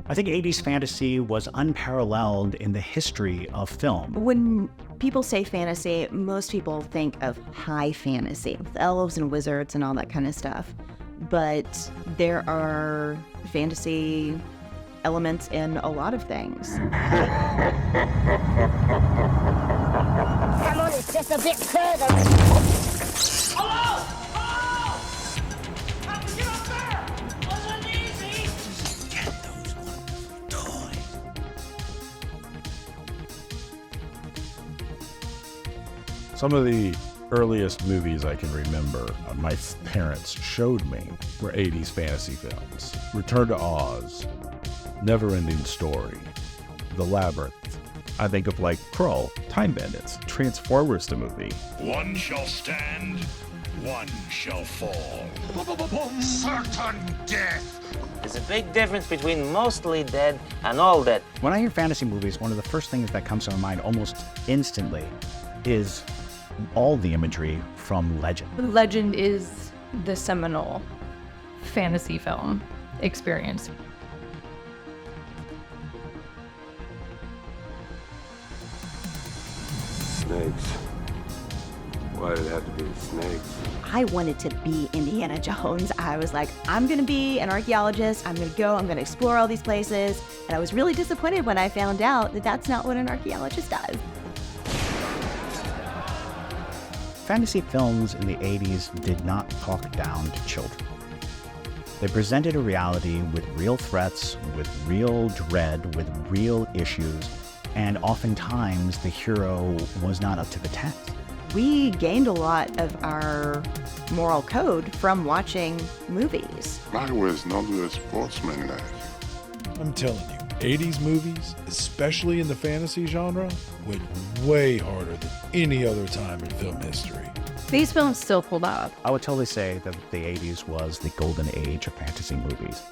I think 80s fantasy was unparalleled in the history of film. When people say fantasy, most people think of high fantasy, with elves and wizards and all that kind of stuff. But there are fantasy elements in a lot of things. Come on, it's just a bit further. Hello! Hello! How'd you get up there? Wasn't easy. Get those wonderful toys. Some of the earliest movies I can remember my parents showed me were 80s fantasy films. Return to Oz, Never-Ending Story, The Labyrinth. I think of like Krull, Time Bandits, Transformers the movie. One shall stand, one shall fall. Certain death. There's a big difference between mostly dead and all dead. When I hear fantasy movies, one of the first things that comes to my mind almost instantly is all the imagery from Legend. Legend is the seminal fantasy film experience. Snakes. Why did it have to be the snakes? I wanted to be Indiana Jones. I was like, I'm gonna be an archaeologist. I'm gonna explore all these places. And I was really disappointed when I found out that that's not what an archaeologist does. Fantasy films in the 80s did not talk down to children. They presented a reality with real threats, with real dread, with real issues, and oftentimes the hero was not up to the task. We gained a lot of our moral code from watching movies. I was not a sportsman like you. I'm telling you, 80s movies, especially in the fantasy genre, went way harder than any other time in film history. These films still pulled up. I would totally say that the 80s was the golden age of fantasy movies.